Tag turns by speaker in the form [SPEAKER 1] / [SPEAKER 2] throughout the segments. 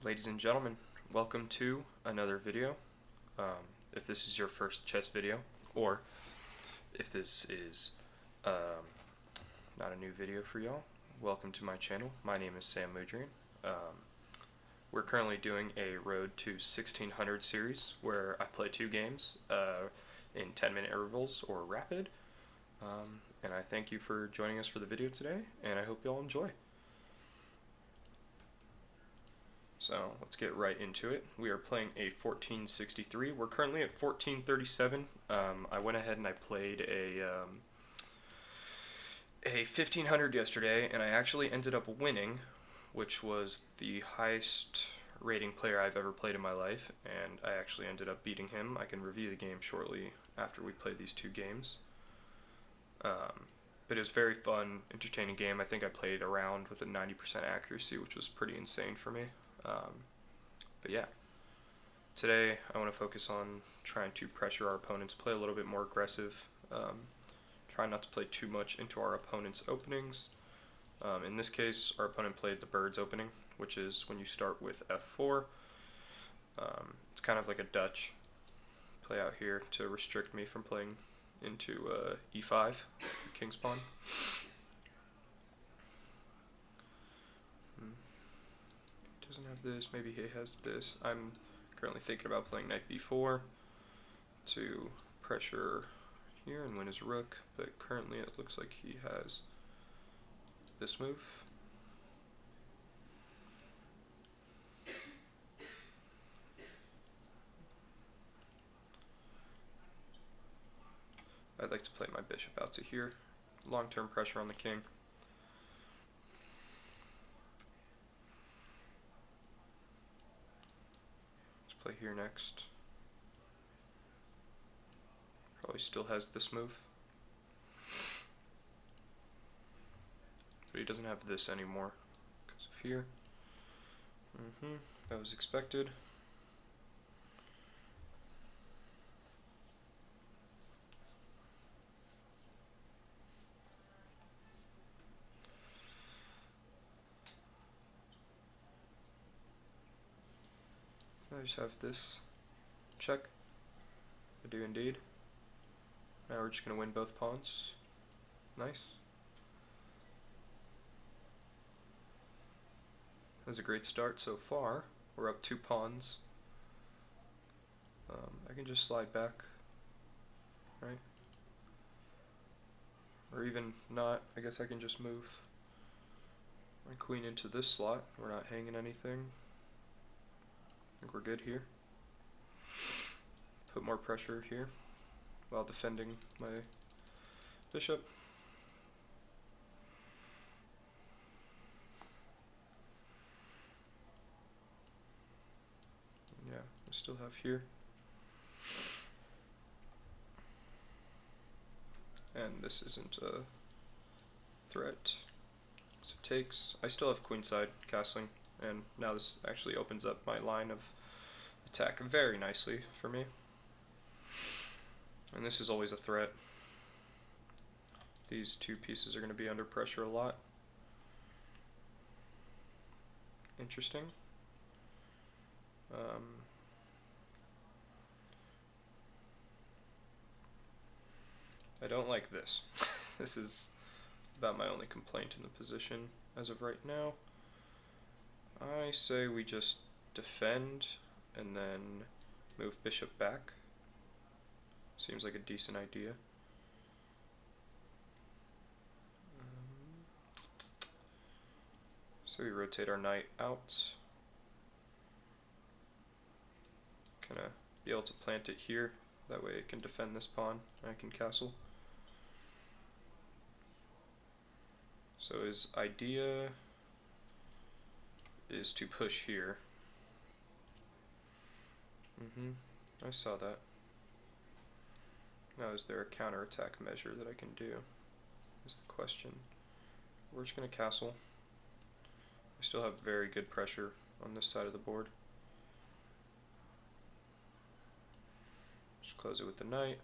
[SPEAKER 1] Ladies and gentlemen, welcome to another video. If this is your first chess video, or if this is not a new video for y'all, welcome to my channel. My name is Sam Mudrian. We're currently doing a Road to 1600 series where I play two games in 10-minute intervals or rapid. And I thank you for joining us for the video today, and I hope y'all enjoy. So let's get right into it. We are playing a 1463. We're currently at 1437. I went ahead and I played a 1500 yesterday, and I actually ended up winning, which was the highest rating player I've ever played in my life, and I actually ended up beating him. I can review the game shortly after we play these two games. But it was a very fun, entertaining game. I think I played around with a 90% accuracy, which was pretty insane for me. But yeah, today I want to focus on trying to pressure our opponents, play a little bit more aggressive, try not to play too much into our opponent's openings. In this case, our opponent played the bird's opening, which is when you start with f4. It's kind of like a Dutch play out here to restrict me from playing into e5, king's pawn. Doesn't have this, maybe he has this. I'm currently thinking about playing knight b4 to pressure here and win his rook, but currently it looks like he has this move. I'd like to play my bishop out to here. Long-term pressure on the king. Play here next. Probably still has this move. But he doesn't have this anymore because of here. That was expected. I just have this check. I do indeed. Now we're just going to win both pawns. Nice. That was a great start so far. We're up 2 pawns. I can just slide back, right? Or even not. I guess I can just move my queen into this slot. We're not hanging anything. I think we're good here. Put more pressure here while defending my bishop. Yeah, we still have here. And this isn't a threat. So takes. I still have queenside castling, and now this actually opens up my line of attack very nicely for me. And this is always a threat. These two pieces are going to be under pressure a lot. Interesting. I don't like this. This is about my only complaint in the position as of right now. I say we just defend and then move bishop back. Seems like a decent idea. So we rotate our knight out. Gonna be able to plant it here. That way it can defend this pawn. I can castle. So his idea is to push here. I saw that. Now, is there a counterattack measure that I can do? Is the question. We're just going to castle. I still have very good pressure on this side of the board. Just close it with the knight.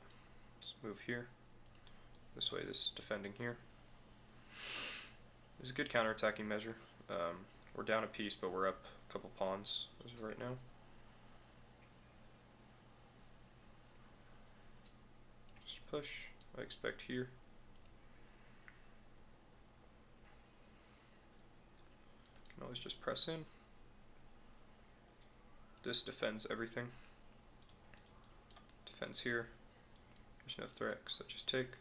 [SPEAKER 1] Just move here. This way, this is defending here. It's a good counterattacking measure. We're down a piece, but we're up a couple pawns as of right now. Just push, I expect here. Can always just press in. This defends everything. Defends here. There's no threat, so just take.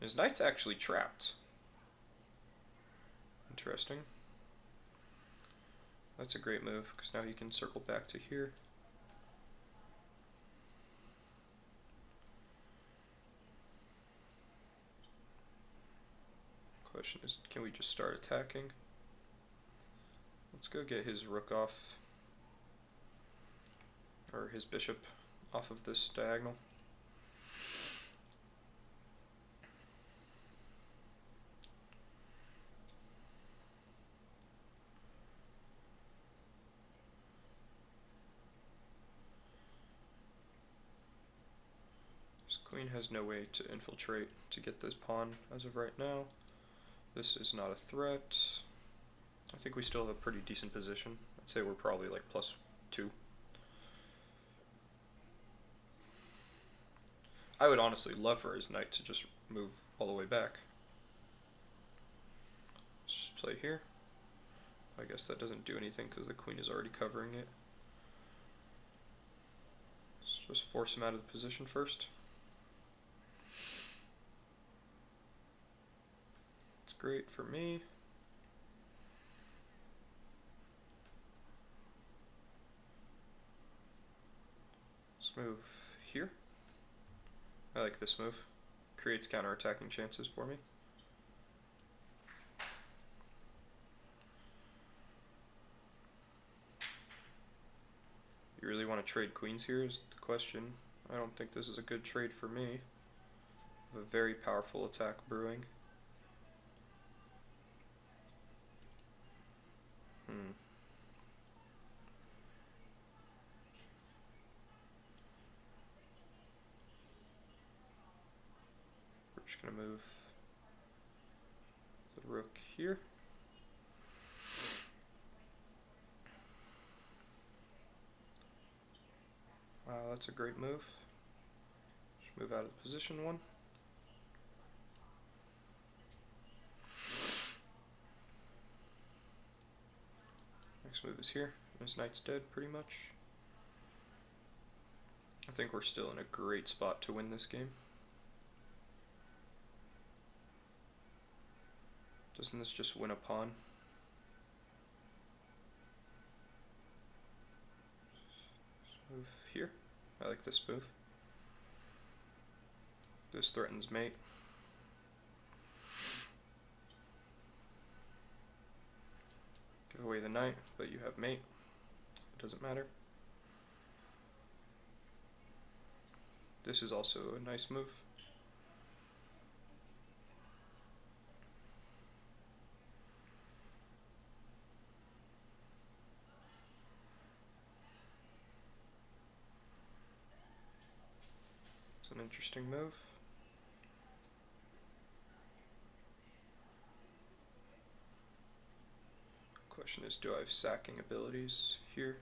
[SPEAKER 1] His knight's actually trapped. Interesting. That's a great move, because now he can circle back to here. Question is, can we just start attacking? Let's go get his rook off, or his bishop off of this diagonal. This queen has no way to infiltrate to get this pawn as of right now. This is not a threat. I think we still have a pretty decent position. I'd say we're probably like +2. I would honestly love for his knight to just move all the way back. Let's just play here. I guess that doesn't do anything because the queen is already covering it. Let's just force him out of the position first. It's great for me. Let's move here. I like this move. Creates counterattacking chances for me. You really want to trade queens here is the question. I don't think this is a good trade for me. I have a very powerful attack brewing. We're just going to move the rook here. Wow, that's a great move. Just move out of position one. Next move is here. His knight's dead pretty much. I think we're still in a great spot to win this game. Doesn't this just win a pawn? Move here. I like this move. This threatens mate. Give away the knight, but you have mate. It doesn't matter. This is also a nice move. It's an interesting move. Question is, do I have sacking abilities here?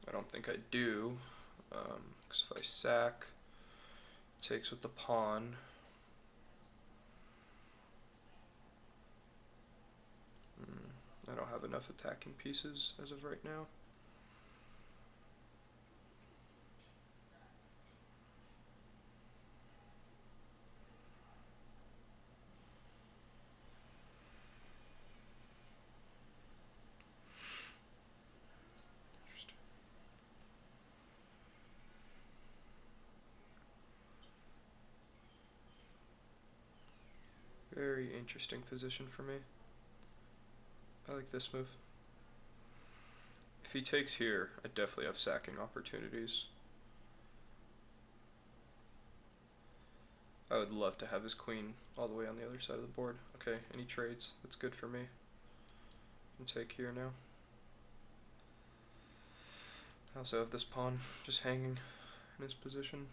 [SPEAKER 1] I don't think I do, because if I sack, it takes with the pawn. I don't have enough attacking pieces as of right now. Very interesting position for me. I like this move. If he takes here, I definitely have sacking opportunities. I would love to have his queen all the way on the other side of the board. Okay, any trades? That's good for me. I can take here now. I also have this pawn just hanging in his position.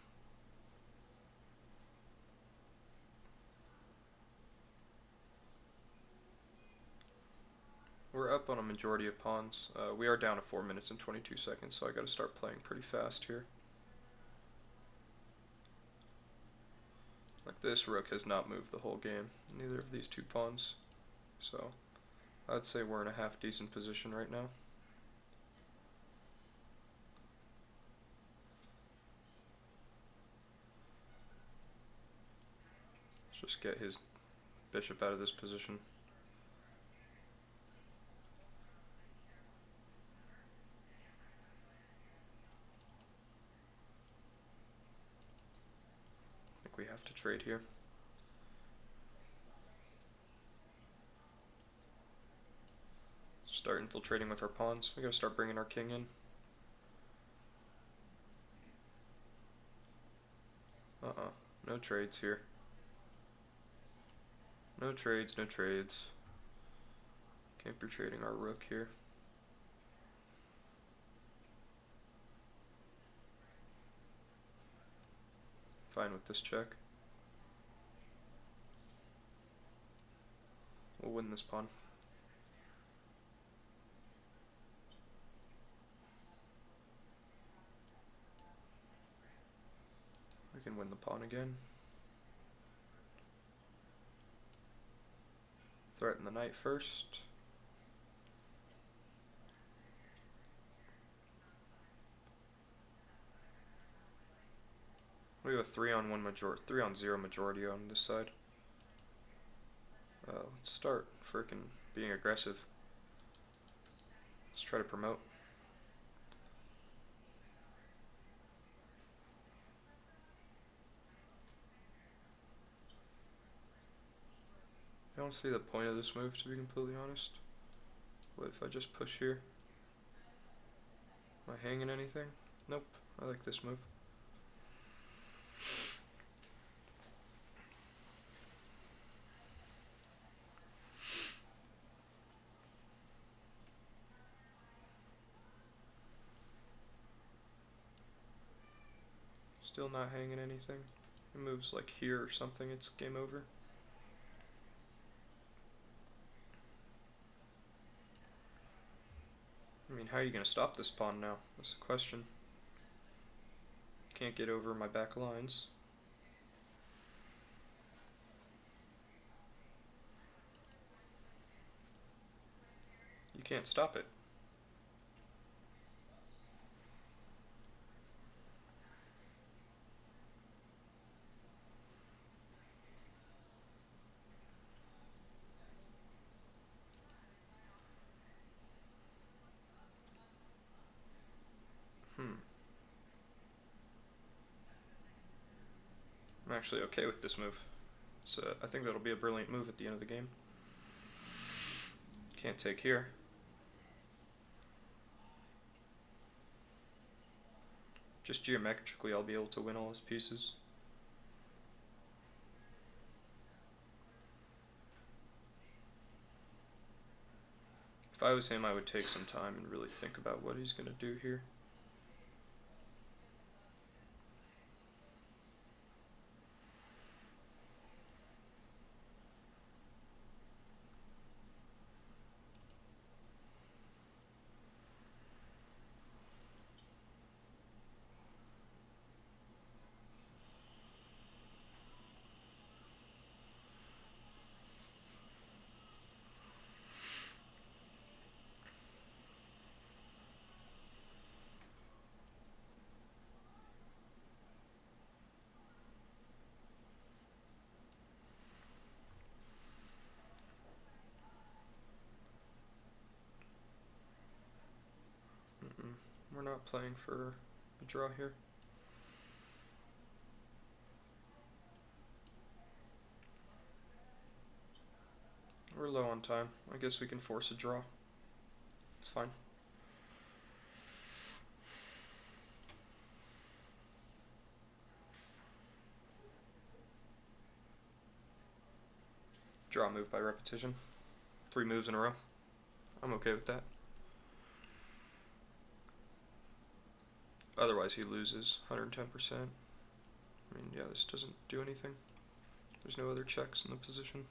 [SPEAKER 1] up on a majority of pawns. We are down to 4 minutes and 22 seconds, so I gotta start playing pretty fast here. Like, this rook has not moved the whole game, neither of these two pawns. So I'd say we're in a half decent position right now. Let's just get his bishop out of this position. I think we have to trade here. Start infiltrating with our pawns. We gotta start bringing our king in. No trades here. No trades, no trades. Can't be trading our rook here. Fine with this check. We'll win this pawn. We can win the pawn again. Threaten the knight first. We have a 3-on-0 majority on this side. Let's start freaking being aggressive. Let's try to promote. I don't see the point of this move, to be completely honest. What if I just push here? Am I hanging anything? Nope. I like this move. Still not hanging anything. It moves like here or something, it's game over. I mean, how are you going to stop this pawn now? That's the question. Can't get over my back lines. You can't stop it. I'm actually okay with this move. So I think that'll be a brilliant move at the end of the game. Can't take here. Just geometrically, I'll be able to win all his pieces. If I was him, I would take some time and really think about what he's going to do here. We're not playing for a draw here. We're low on time. I guess we can force a draw. It's fine. Draw move by repetition. 3 moves in a row. I'm okay with that. Otherwise he loses 110%. I mean, yeah, this doesn't do anything. There's no other checks in the position.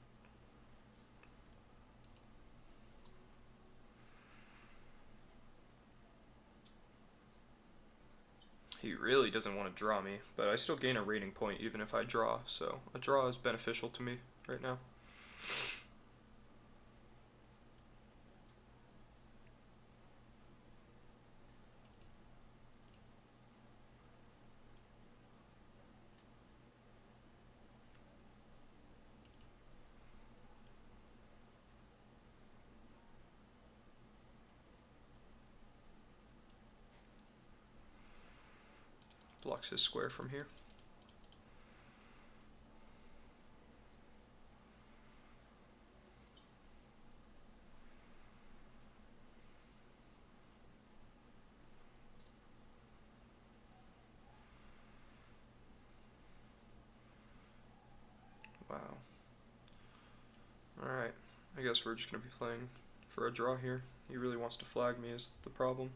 [SPEAKER 1] He really doesn't want to draw me, but I still gain a rating point even if I draw, so a draw is beneficial to me right now. Blocks his square from here. Wow. Alright, I guess we're just going to be playing for a draw here. He really wants to flag me is the problem.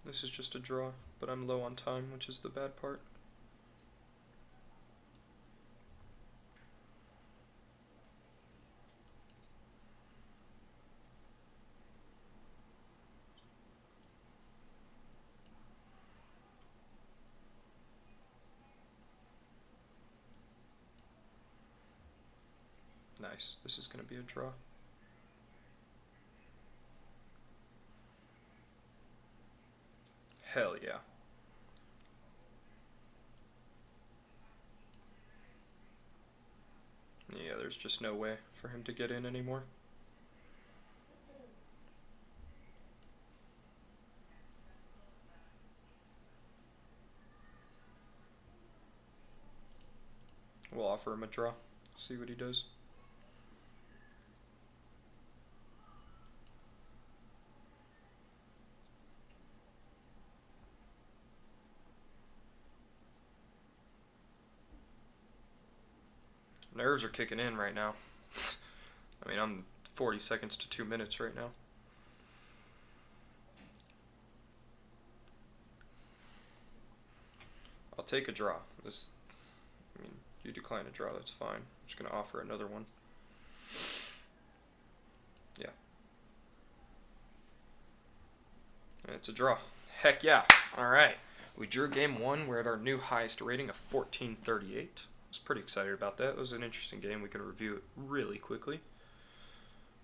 [SPEAKER 1] This is just a draw, but I'm low on time, which is the bad part. Nice, this is going to be a draw. Hell yeah. Yeah, there's just no way for him to get in anymore. We'll offer him a draw, see what he does. Nerves are kicking in right now. I mean, I'm 40 seconds to 2 minutes right now. I'll take a draw. I mean, you decline a draw, that's fine. I'm just going to offer another one. Yeah. And it's a draw. Heck yeah. Alright. We drew game one. We're at our new highest rating of 1438. I was pretty excited about that. It was an interesting game. We can review it really quickly.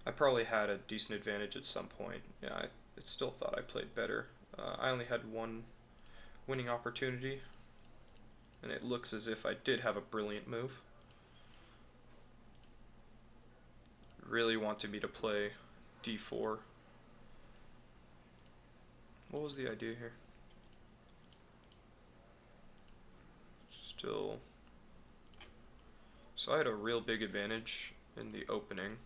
[SPEAKER 1] I probably had a decent advantage at some point. Yeah, I still thought I played better. I only had one winning opportunity, and it looks as if I did have a brilliant move. Really wanted me to play d4. What was the idea here? Still. So I had a real big advantage in the opening.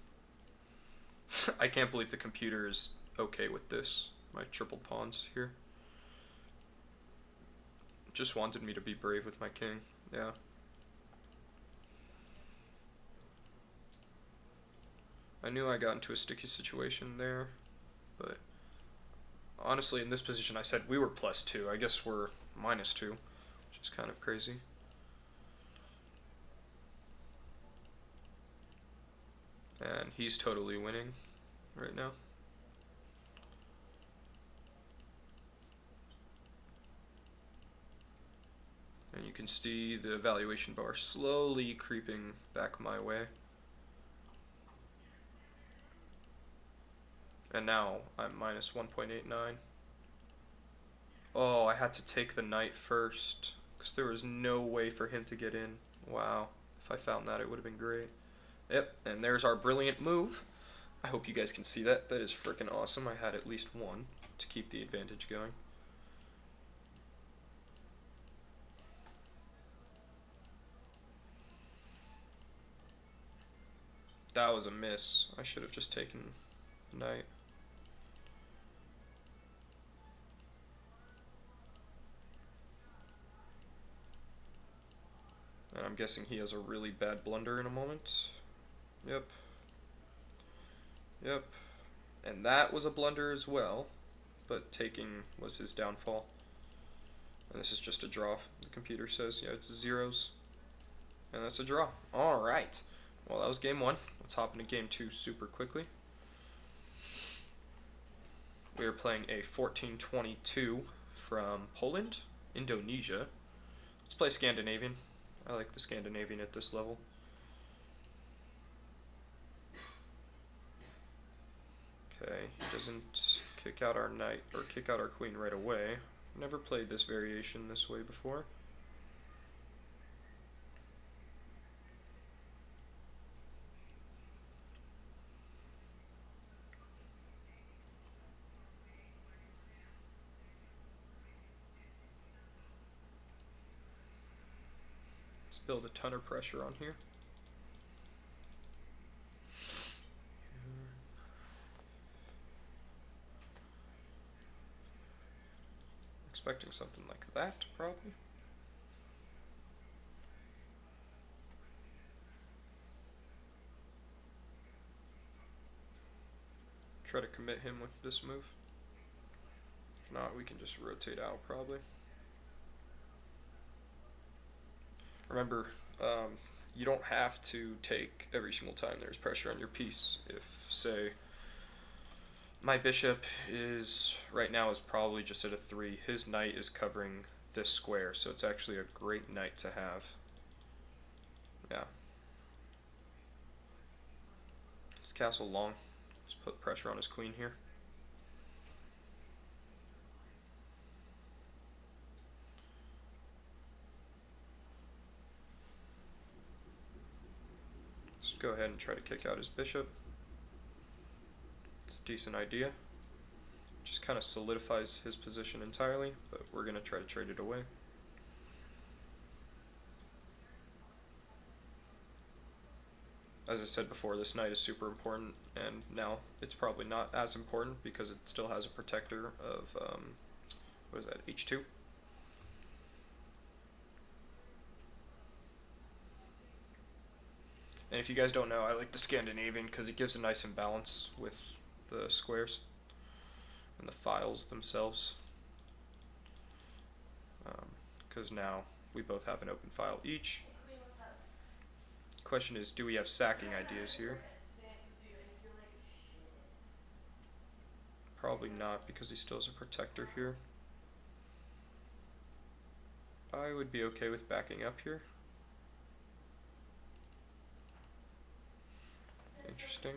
[SPEAKER 1] I can't believe the computer is okay with this. My triple pawns here. Just wanted me to be brave with my king. Yeah. I knew I got into a sticky situation there, but honestly in this position I said we were +2. I guess we're -2, which is kind of crazy. And he's totally winning right now. And you can see the evaluation bar slowly creeping back my way. And now I'm -1.89. Oh, I had to take the knight first, because there was no way for him to get in. Wow, if I found that, it would have been great. Yep, and there's our brilliant move. I hope you guys can see that. That is freaking awesome. I had at least one to keep the advantage going. That was a miss. I should have just taken knight. And I'm guessing he has a really bad blunder in a moment. Yep. Yep. And that was a blunder as well, but taking was his downfall. And this is just a draw. The computer says, yeah, it's zeros. And that's a draw. Alright. Well, that was game one. Let's hop into game two super quickly. We are playing a 1422 from Poland, Indonesia. Let's play Scandinavian. I like the Scandinavian at this level. Okay, he doesn't kick out our knight or kick out our queen right away. Never played this variation this way before. Let's build a ton of pressure on here. Expecting something like that, probably. Try to commit him with this move. If not, we can just rotate out, probably. Remember, you don't have to take every single time there's pressure on your piece. If, say, my bishop is, right now, is probably just at a 3. His knight is covering this square, so it's actually a great knight to have. Yeah. His castle long. Let's put pressure on his queen here. Let's go ahead and try to kick out his bishop. It's a decent idea. Just kind of solidifies his position entirely, but we're going to try to trade it away. As I said before, this knight is super important, and now it's probably not as important because it still has a protector of, what is that, h2? And if you guys don't know, I like the Scandinavian because it gives a nice imbalance with the squares and the files themselves. Because now we both have an open file each. Question is, do we have sacking ideas here? Probably not, because he still has a protector here. I would be okay with backing up here. Interesting.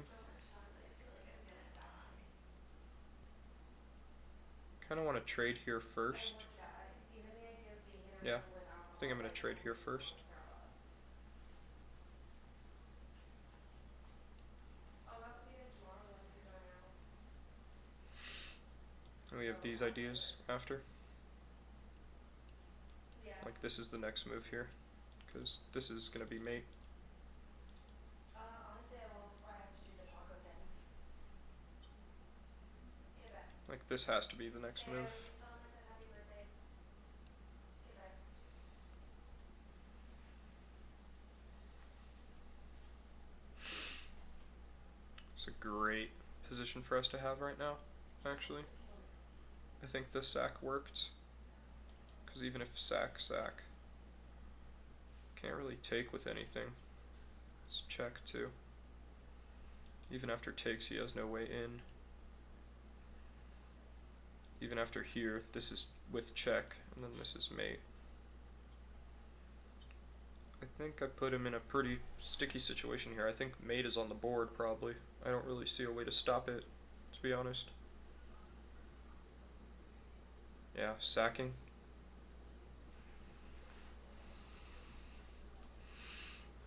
[SPEAKER 1] Kind of want to trade here first. Yeah, I think I'm going to trade here first. And we have these ideas after. Like this is the next move here, because this is going to be mate. Like this has to be the next move. It's a great position for us to have right now, actually. I think the sack worked, because even if sack, can't really take with anything. Let's check too. Even after takes, he has no way in. Even after here, this is with check, and then this is mate. I think I put him in a pretty sticky situation here. I think mate is on the board, probably. I don't really see a way to stop it, to be honest. Yeah, sacking.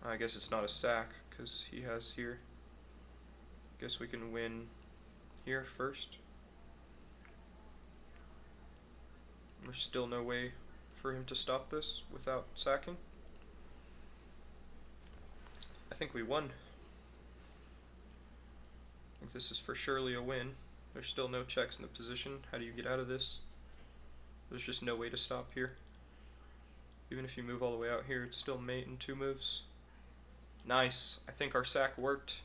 [SPEAKER 1] I guess it's not a sack, because he has here. Guess we can win here first. There's still no way for him to stop this without sacking. I think we won. think this is for surely a win. There's still no checks in the position. How do you get out of this? There's just no way to stop here. Even if you move all the way out here, it's still mate in 2 moves. Nice. I think our sack worked.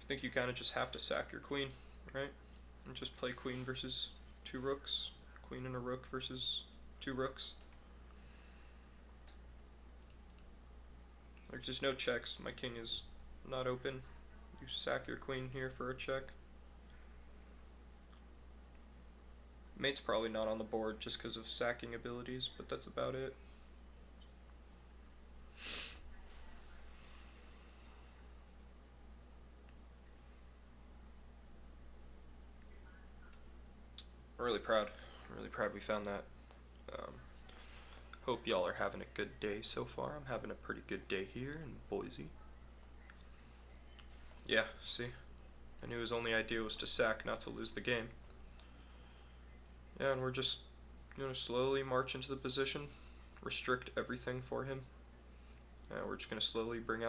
[SPEAKER 1] I think you kind of just have to sack your queen, right? And just play queen versus 2 rooks. Queen and a rook versus 2 rooks. There's just no checks. My king is not open. You sack your queen here for a check. Mate's probably not on the board just because of sacking abilities, but that's about it. I'm really proud. Really proud we found that. Hope y'all are having a good day so far. I'm having a pretty good day here in Boise. Yeah, see? I knew his only idea was to sack, not to lose the game. Yeah, and we're just going to slowly march into the position, restrict everything for him. We're just going to slowly bring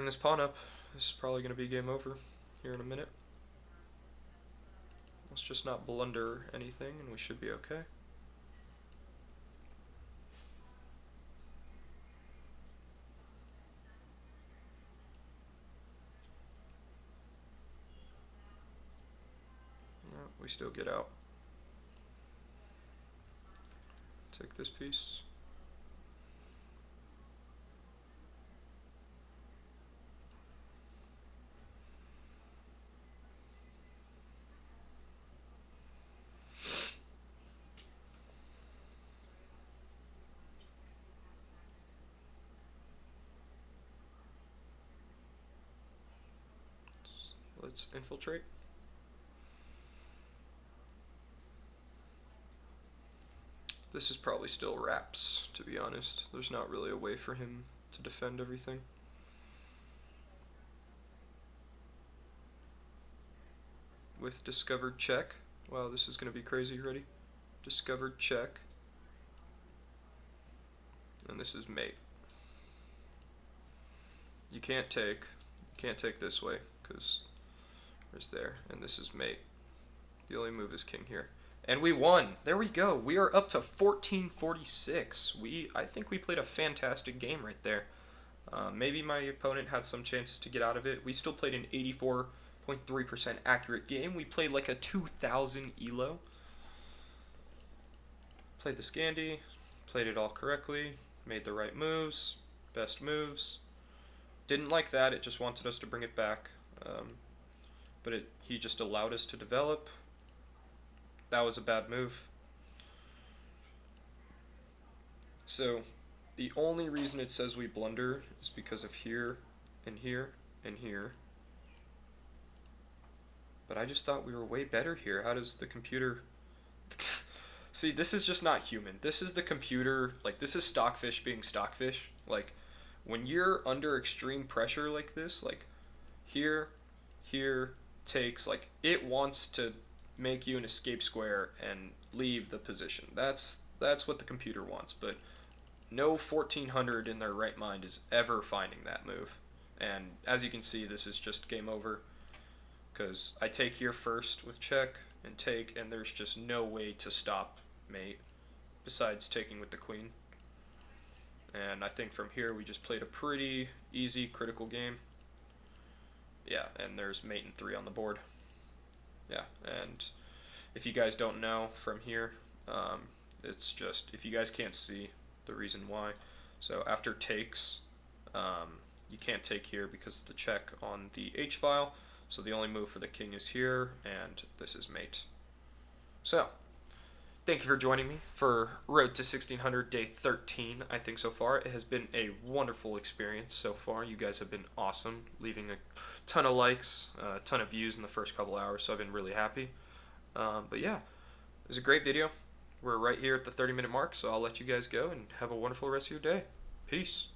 [SPEAKER 1] this pawn up. This is probably going to be game over here in a minute. Let's just not blunder anything and we should be okay. No, we still get out. Take this piece. Let's infiltrate. This is probably still wraps, to be honest. There's not really a way for him to defend everything. With discovered check. Wow, this is going to be crazy. Ready? Discovered check. And this is mate. You can't take this way, because there's there, and this is mate. The only move is king here. And we won. There we go. We are up to 1446. I think we played a fantastic game right there. Maybe my opponent had some chances to get out of it. We still played an 84.3% accurate game. We played like a 2000 elo. Played the Scandi, played it all correctly, made the right moves, best moves. Didn't like that, it just wanted us to bring it back. But he just allowed us to develop. That was a bad move. So the only reason it says we blunder is because of here and here and here. But I just thought we were way better here. How does the computer... See, this is just not human. This is the computer, like, this is Stockfish being Stockfish. Like, when you're under extreme pressure like this, like, here, takes, like, it wants to make you an escape square and leave the position. That's what the computer wants, but no 1400 in their right mind is ever finding that move. And as you can see, this is just game over, because I take here first with check and take, and there's just no way to stop mate besides taking with the queen. And I think from here we just played a pretty easy critical game. Yeah, and there's mate and 3 on the board. Yeah, and if you guys don't know from here, it's just, if you guys can't see the reason why. So after takes, you can't take here because of the check on the H file. So the only move for the king is here, and this is mate. So, thank you for joining me for Road to 1600 Day 13, I think so far. It has been a wonderful experience so far. You guys have been awesome, leaving a ton of likes, a ton of views in the first couple hours, so I've been really happy. But yeah, it was a great video. We're right here at the 30-minute mark, so I'll let you guys go and have a wonderful rest of your day. Peace.